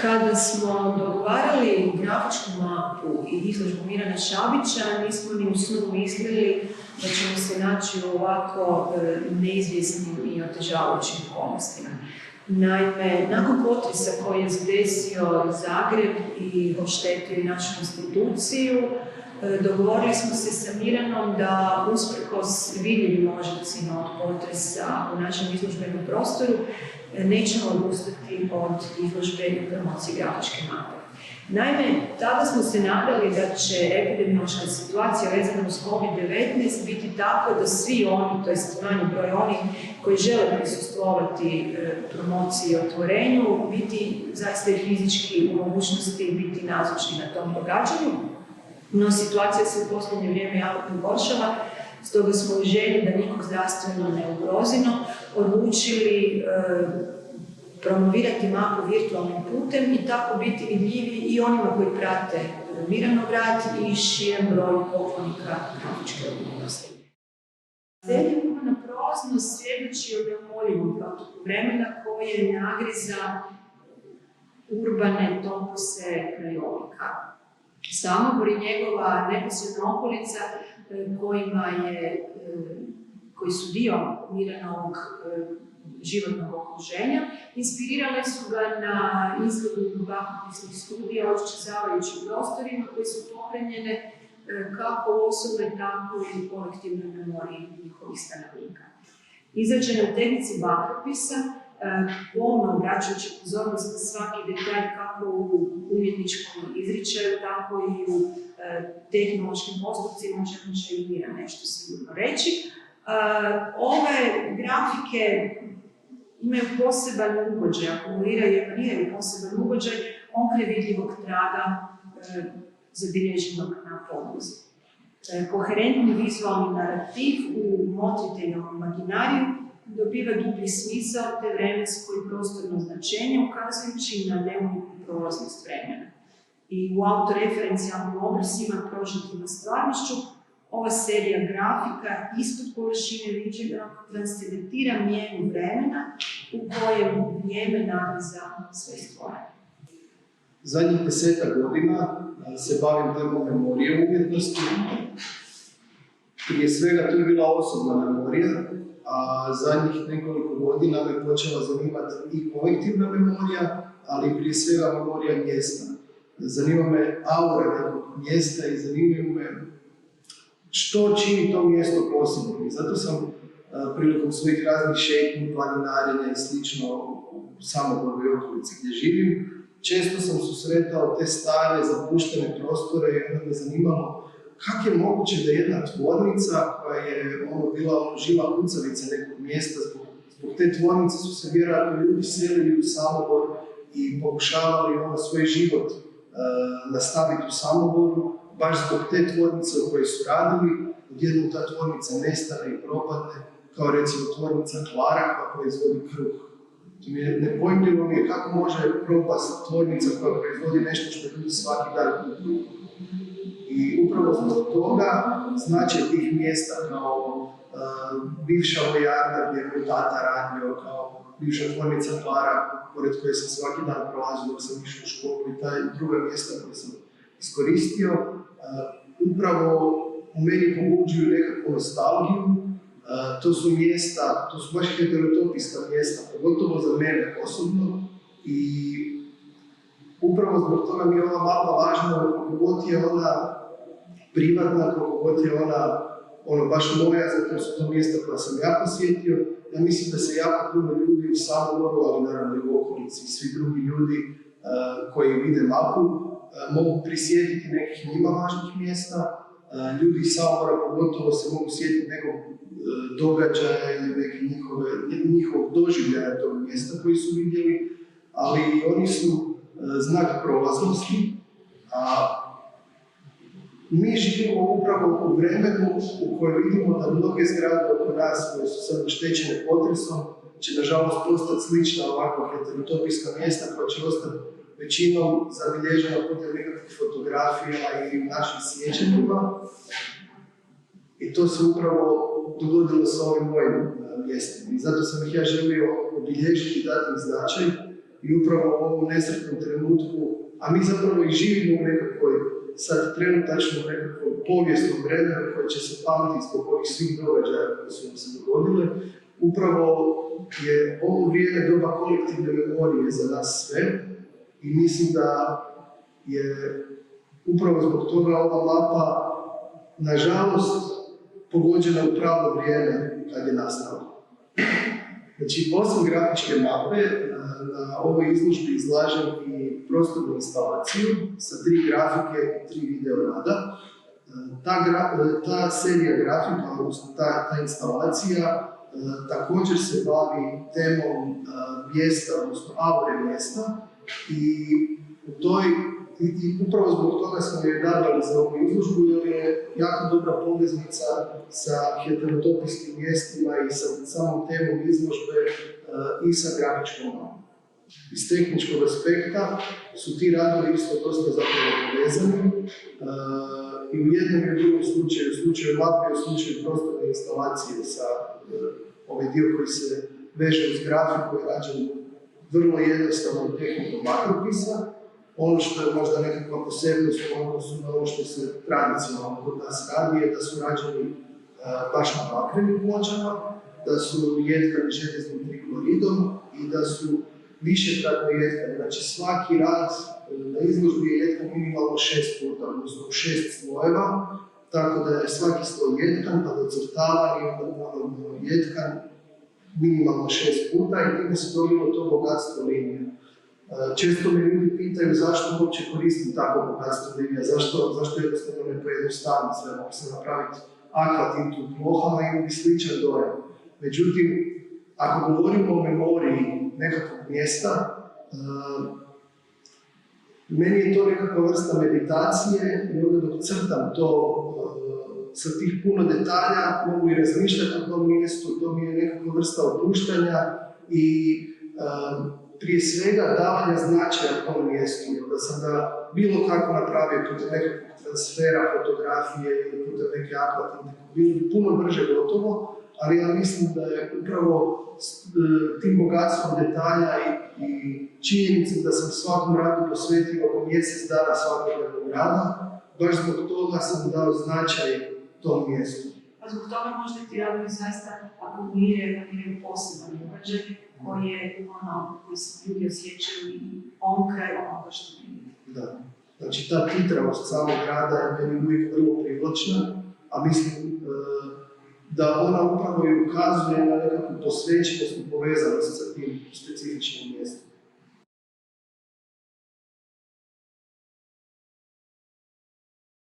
Kada smo dogovarali grafičku mapu i izložbu Mirana Šabića, nismo ni u snu mislili da ćemo se naći u ovako neizvjesnim i otežavajućim okolnostima. Naime, nakon potresa koji je zadesio Zagreb i oštetio našu instituciju, dogovorili smo se sa Miranom da usprkos vidljivim ožiljcima od potresa u našem izložbenom prostoru nećemo odustati od izložbe i promocije grafičke mape. Naime, tada smo se nadali da će epidemiološka situacija vezana uz COVID-19 biti tako da svi oni, to jest manji broj onih koji žele prisustvovati promociji i otvorenju, biti zaista i fizički u mogućnosti biti nazočni na tom događanju. No, situacija se u posljednje vrijeme jako pogoršava, stoga smo u želji da nikog zdravstveno ne ugrozimo odlučili promovirati mapu virtualnim putem i tako biti vidljivi i onima koji prate Miranov rad i šijem broju poklonika grafičke umjetnosti. Zelje urbana prolaznost svjedoči o neumoljivom protoku vremena koje nagriza urbane topose krajolika. Samobor i njegova neposredna okolica koji su dio Miranovog životnog okruženja, inspirirale su ga na izgledu bakopisnih studija o iščezavajućim prostorima koji su pohranjene kako u osobnoj, tako i u kolektivnoj memoriji njihovih stanovnika. Izrađena u tehnici bakopisa, pomno obraćajući pozornost na svaki detalj kako u umjetničkom izričaju, tako i u tehnološkim postupcima, o čemu će i Miran nešto sigurno reći. Ove grafike imaju poseban ugođaj, akumuliraju i emaniraju poseban ugođaj onkraj vidljivog traga zabilježenog na podlozi. Koherentni vizualni narativ u motriteljovom imaginariju dobiva dublji smisao te vremensko i prostorno značenje, ukazujući na neumjetnu prolaznost vremena. I u autoreferencijalnim obrisima prožetima stvarnošću ova serija grafika ispod površine viđenog transcendentira mijenu vremena u kojem vrijeme nagriza sve stvorene. Zadnjih 10 godina se bavim temom memorije u umjetnosti. Prije svega to je bila osobna memorija, a zadnjih nekoliko godina me počela zanimati i kolektivna memorija, ali prije svega memorija mjesta. Zanima me aura nekog mjesta i zanimaju me što čini to mjesto posebno. I zato sam prilikom svojih raznih šetnji, planinarenja i slično u Samoboru i okolici gdje živim, često sam susretao te stare, zapuštene prostore i onda me zanimalo kako je moguće da jedna tvornica koja je bila živa kucavica nekog mjesta, zbog te tvornice su se vjerojatno ljudi selili u Samobor i pokušavali svoj život nastaviti u Samoboru, baš zbog te tvornice u kojoj su radili, odjednom ta tvornica nestane i propadne, kao recimo tvornica Klara koja proizvodi kruh. Nepojmljivo mi je kako može propast tvornica koja proizvodi nešto što ljudi svaki dan kupuju. I upravo zbog toga značaj tih mjesta kao bivša vojarna gdje je moj tata radio, kao bivša tvornica Klara, pored koje sam svaki dan prolazio dok sam išao u školu i taj druga mjesta koje sam iskoristio, upravo u meni pobuđuju nekakvu nostalgiju. To su mjesta, to su baš heterotopijska mjesta, pogotovo za mene osobno, i upravo zbog toga mi je ova mapa važna, koliko god je ona privatna, koliko god je ona baš moja, zato su to mjesta koja sam ja posjetio. Ja mislim da se jako puno ljudi u Samoboru, ali naravno i u okolici i svi drugi ljudi koji vide mapu mogu prisjetiti nekih njima važnih mjesta. Ljudi iz Samobora pogotovo se mogu sjetiti nekog događaja ili njihovog doživljaja tog mjesta koji su vidjeli, ali oni su znak prolaznosti, a mi živimo upravo u vremenu u kojem vidimo da mnoge zgrade oko nas koje su sad oštećene potresom će nažalost postati slična ovakva heterotopijska mjesta koja će ostati većinom zabilježena putem nekakvih fotografija i naših sjećanjima. I to se upravo dogodilo sa ovim mojim mjestima. I zato sam ih ja želio obilježiti i dati im značaj. i upravo u ovom nesretnom trenutku, a mi zapravo i živimo u nekakvoj sad trenutačno u nekakvom povijesnom vremenu koje će se pamtiti zbog ovih svih događaja koje su nam se dogodile. Upravo je ovo vrijeme doba kolektivne memorije za nas sve i mislim da je upravo zbog toga ova mapa, nažalost, pogođena u pravo vrijeme kad je nastala. Znači, osim grafičke mape, na ovoj izložbi izlažem i prostornu instalaciju sa 3 grafike i 3 video rada. Ta serija grafika, odnosno ta instalacija, također se bavi temom mjesta, odnosno aure mjesta i upravo zbog toga smo je odabrali za ovu izložbu jer je jako dobra poveznica sa heterotopijskim mjestima i sa samom temom izložbe i sa grafičkom mapom. Iz tehničkog aspekta su ti radovi isto dosta zapravo povezani i u jednom i u drugom slučaju, u slučaju mape i u slučaju prostorne instalacije sa ovaj dio koji se veže uz grafiku je rađen vrlo jednostavnom tehnikom makropisa. Ono što je možda nekakva posebnost u odnosu na ovo što se tradicionalno kod nas radi je da su rađeni baš na bakrenim pločama, da su jetkani željeznim trikloridom i da su višekratno jetkani. Znači svaki rad na izložbi je jetkan minimalno 6 puta, odnosno u 6 slojeva, tako da je svaki sloj jetkan, pa docrtavan i onda ponovno jetkan minimalno 6 puta i time se dobilo to bogatstvo linije. Često me ljudi pitaju zašto uopće koristim tako bogatstvo linija, zašto jednostavno ne pojednostavim sve, mogu se napraviti akvatintu plohama i bi sličan dojam. Međutim, ako govorimo o memoriji nekakvog mjesta, meni je to nekakva vrsta meditacije i onda dok crtam to sa tih puno detalja mogu i razmišljati o tom mjestu, to mi je nekakva vrsta opuštanja i prije svega davanja značaja tom mjestu, da sam ga bilo kako napravio putem nekakvog transfera, fotografije ili putem neke akvatinte, bilo puno brže gotovo, ali ja mislim da je upravo tim bogatstvom detalja i činjenicom da sam svakom radu posvetio oko mjesec dana svakodnevnog rada, baš zbog toga sam dao značaj tom mjestu. A zbog toga možda ti radovi zaista akumuliraju poseban događaj koji se ljudi osjećaju i onkraj onoga što vidite. Da. Znači ta titravost samog rada je meni uvijek vrlo privlačna, a mislim da ona upravo i ukazuje na nekakvu posvećenost i povezanost sa tim